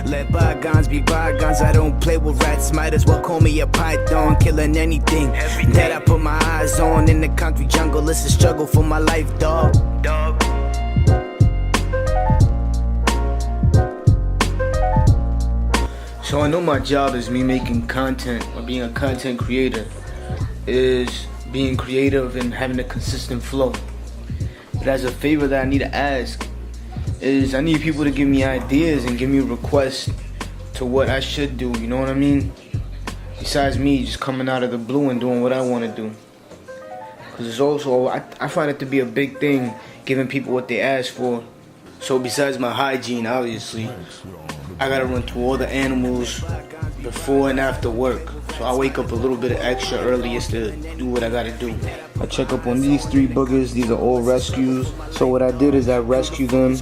Let bygones be bygones, I don't play with rats. Might as well call me a python, killing anything that I put my eyes on. In the concrete jungle, it's a struggle for my life, dog. So I know my job is me making content, or being a content creator, is being creative and having a consistent flow. But as a favor that I need to ask is I need people to give me ideas and give me requests to what I should do, you know what I mean? Besides me just coming out of the blue and doing what I want to do. Because it's also, I find it to be a big thing, giving people what they ask for. So besides my hygiene, obviously, I gotta run through all the animals before and after work. So I wake up a little bit extra early just to do what I gotta do. I check up on these 3 boogers. These are all rescues. So what I did is I rescued them,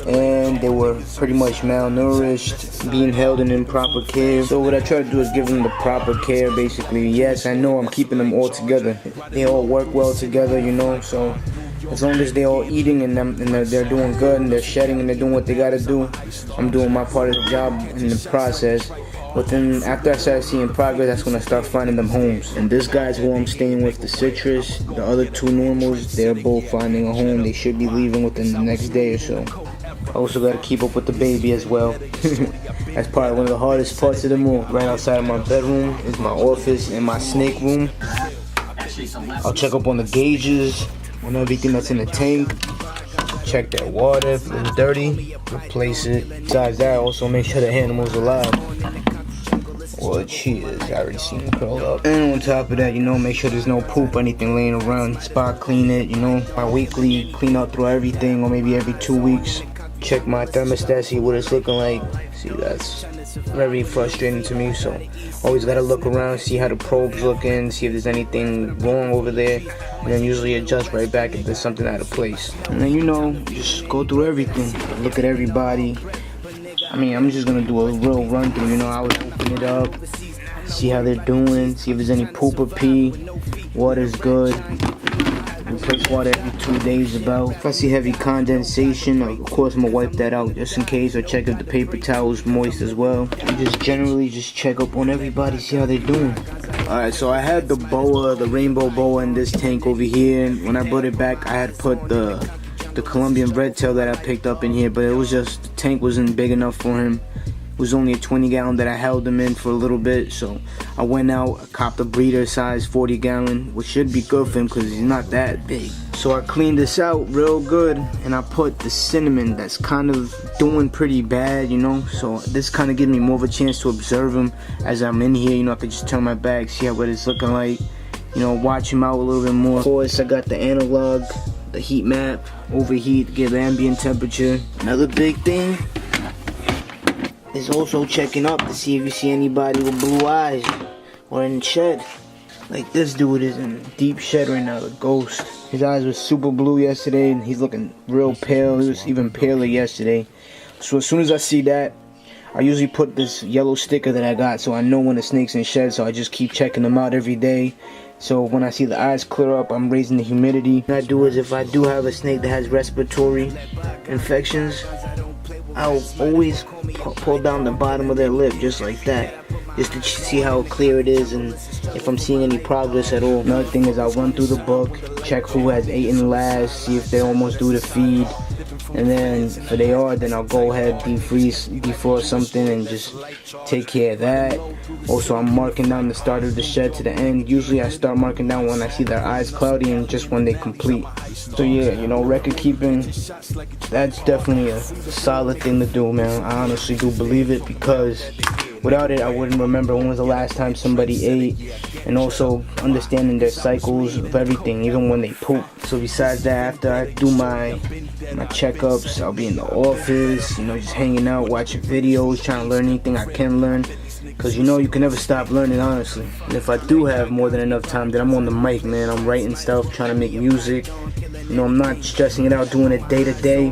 and they were pretty much malnourished, being held in improper care. So what I try to do is give them the proper care, basically. Yes, I know I'm keeping them all together. They all work well together, you know, so as long as they're all eating and they're doing good and they're shedding and they're doing what they gotta do, I'm doing my part of the job in the process. But then after I start seeing progress, that's when I start finding them homes. And this guy's who I'm staying with, the citrus. The other 2 normals, they're both finding a home. They should be leaving within the next day or so. I also gotta keep up with the baby as well. That's probably one of the hardest parts of them all. Right outside of my bedroom is my office and my snake room. I'll check up on the gauges, on everything that's in the tank. Check that water, if it's dirty, replace it. Besides that, also make sure the animal's alive. Well, she is. I already seen him curl up. And on top of that, you know, make sure there's no poop or anything laying around. Spot clean it, you know. My weekly clean out through everything, or maybe every 2 weeks. Check my thermostat, see what it's looking like. See, that's very frustrating to me, so always gotta look around, see how the probe's looking, see if there's anything wrong over there, and then usually adjust right back if there's something out of place. And then, you know, just go through everything, look at everybody. I mean, I'm just gonna do a real run through, you know. I would open it up, see how they're doing, see if there's any poop or pee. Water's good. Replace water every 2 days about. If I see heavy condensation, of course I'm gonna wipe that out just in case, or check if the paper towel's moist as well. And just generally just check up on everybody, see how they're doing. Alright, so I had the boa, the rainbow boa in this tank over here, and when I brought it back I had put the Colombian red tail that I picked up in here, but it was just, the tank wasn't big enough for him. It was only a 20 gallon that I held him in for a little bit, so I went out, I copped a breeder size 40 gallon, which should be good for him because he's not that big. So I cleaned this out real good, and I put the cinnamon that's kind of doing pretty bad, you know, so this kind of gives me more of a chance to observe him as I'm in here. You know, I could just turn my back, see what it's looking like, you know, watch him out a little bit more. Of course, I got the analog, the heat map, overheat, get ambient temperature. Another big thing is also checking up to see if you see anybody with blue eyes or in shed. Like this dude is in deep shed right now, the ghost. His eyes were super blue yesterday and he's looking real pale. He was even paler yesterday. So as soon as I see that, I usually put this yellow sticker that I got so I know when the snake's in shed, so I just keep checking them out every day. So when I see the eyes clear up, I'm raising the humidity. What I do is if I do have a snake that has respiratory infections, I'll always pull down the bottom of their lip just like that, just to see how clear it is and if I'm seeing any progress at all. Another thing is I'll run through the book, check who has eaten last, see if they're almost due to feed, and then if they are, then I'll go ahead, defrost something and just take care of that. Also, I'm marking down the start of the shed to the end. Usually I start marking down when I see their eyes cloudy and just when they complete. So yeah, you know, record keeping, that's definitely a solid thing to do, man. I honestly do believe it, because without it I wouldn't remember when was the last time somebody ate, and also understanding their cycles of everything, even when they poop. So besides that, after I do my checkups, I'll be in the office, you know, just hanging out, watching videos, trying to learn anything I can learn, because you know you can never stop learning, honestly. And if I do have more than enough time, then I'm on the mic, man. I'm writing stuff, trying to make music. You know, I'm not stressing it out doing it day to day,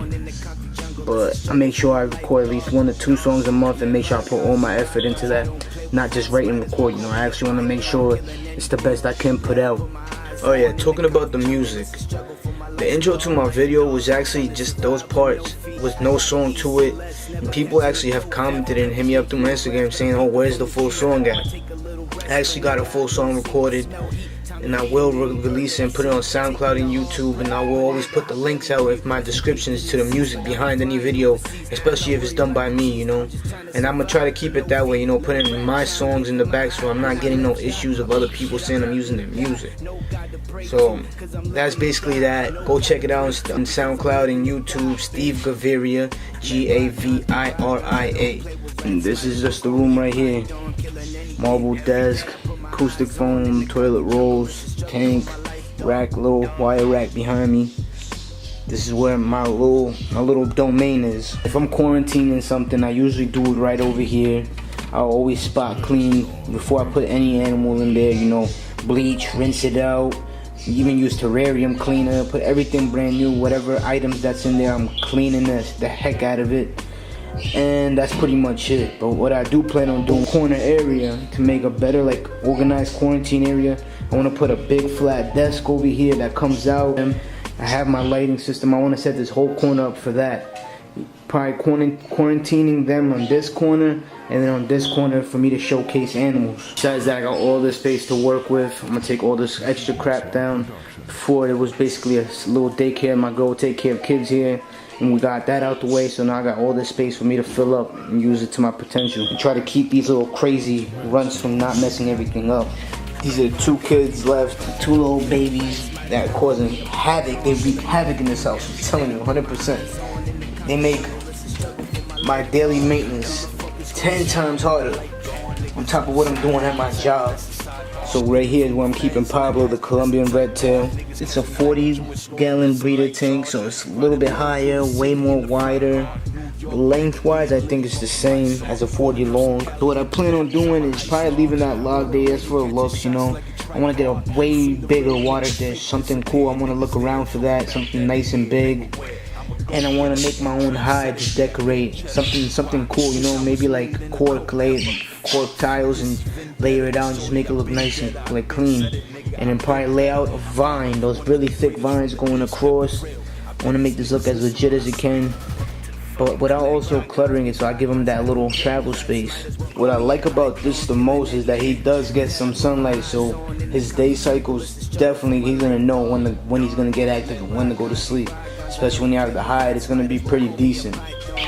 but I make sure I record at least 1 to 2 songs a month and make sure I put all my effort into that, not just write and record. You know, I actually want to make sure it's the best I can put out. Oh yeah, talking about the music. The intro to my video was actually just those parts with no song to it. And people actually have commented and hit me up through my Instagram saying, oh, where's the full song at? I actually got a full song recorded, and I will release it and put it on SoundCloud and YouTube, and I will always put the links out with my descriptions to the music behind any video, especially if it's done by me, you know. And I'm gonna try to keep it that way, you know, putting my songs in the back so I'm not getting no issues of other people saying I'm using their music. So that's basically that. Go check it out on SoundCloud and YouTube, Steve Gaviria, Gaviria. And this is just the room right here. Marble desk, acoustic foam, toilet rolls, tank, rack, little wire rack behind me. This is where my little domain is. If I'm quarantining something, I usually do it right over here. I'll always spot clean before I put any animal in there, you know, bleach, rinse it out, even use terrarium cleaner, put everything brand new, whatever items that's in there, I'm cleaning the heck out of it. And that's pretty much it. But what I do plan on doing, corner area to make a better, like, organized quarantine area. I want to put a big flat desk over here that comes out. I have my lighting system. I want to set this whole corner up for that. Probably quarantining them on this corner, and then on this corner for me to showcase animals. Besides that, I got all this space to work with. I'm gonna take all this extra crap down. Before, it was basically a little daycare. My girl would take care of kids here, and we got that out the way, so now I got all this space for me to fill up and use it to my potential. And try to keep these little crazy runts from not messing everything up. These are 2 kids left, 2 little babies that are causing havoc. They wreak havoc in this house, I'm telling you, 100%. They make my daily maintenance 10 times harder on top of what I'm doing at my job. So right here is where I'm keeping Pablo, the Colombian red tail. It's a 40-gallon breeder tank, so it's a little bit higher, way more wider. Lengthwise, I think it's the same as a 40 long. So what I plan on doing is probably leaving that log there just for the looks, you know. I want to get a way bigger water dish, something cool. I want to look around for that, something nice and big. And I want to make my own hives, decorate something cool, you know, maybe like cork tiles and layer it out and just make it look nice and like clean. And then probably lay out a vine, those really thick vines going across. I want to make this look as legit as it can, but without also cluttering it, so I give him that little travel space. What I like about this the most is that he does get some sunlight, so his day cycles definitely, he's gonna know when he's gonna get active and when to go to sleep. Especially when you're out of the hide, it's gonna be pretty decent.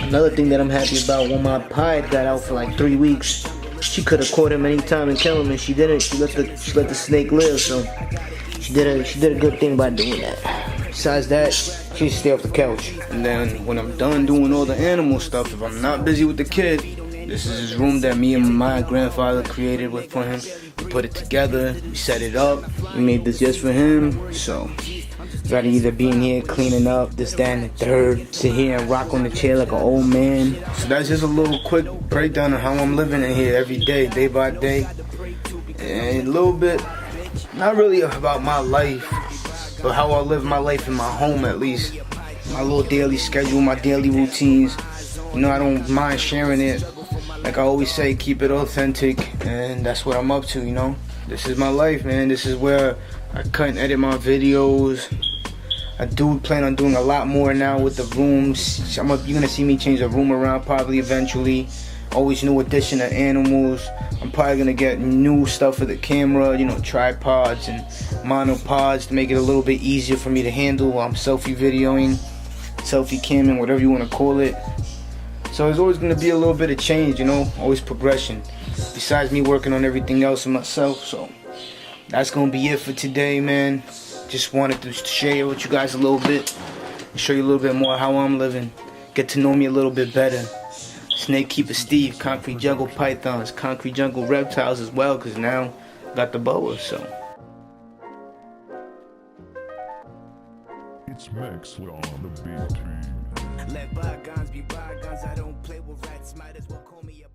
Another thing that I'm happy about, when my hide got out for like 3 weeks, she could have caught him anytime and killed him, and she didn't. She let the snake live, so she did a good thing by doing that. Besides that, she stay off the couch. And then when I'm done doing all the animal stuff, if I'm not busy with the kid, this is his room that me and my grandfather created for him. We put it together, we set it up, we made this just for him, so gotta either be in here cleaning up, this, that, and the third, sit here and rock on the chair like an old man. So that's just a little quick breakdown of how I'm living in here every day, day by day. And a little bit, not really about my life, but how I live my life in my home at least. My little daily schedule, my daily routines. You know, I don't mind sharing it. Like I always say, keep it authentic, and that's what I'm up to, you know. This is my life, man. This is where I cut and edit my videos. I do plan on doing a lot more now with the rooms. You're gonna see me change the room around probably eventually. Always new addition of animals. I'm probably gonna get new stuff for the camera, you know, tripods and monopods to make it a little bit easier for me to handle while I'm selfie videoing, selfie camming, whatever you wanna call it. So there's always gonna be a little bit of change, you know, always progression. Besides me working on everything else in myself, so that's gonna be it for today, man. Just wanted to share with you guys a little bit, show you a little bit more how I'm living, get to know me a little bit better. Snake Keeper Steve, Concrete Jungle Pythons, Concrete Jungle Reptiles as well, because now I got the boa, so. It's Maxwell on the beat. Let bygones be bygones, I don't play with rats, might as well call me a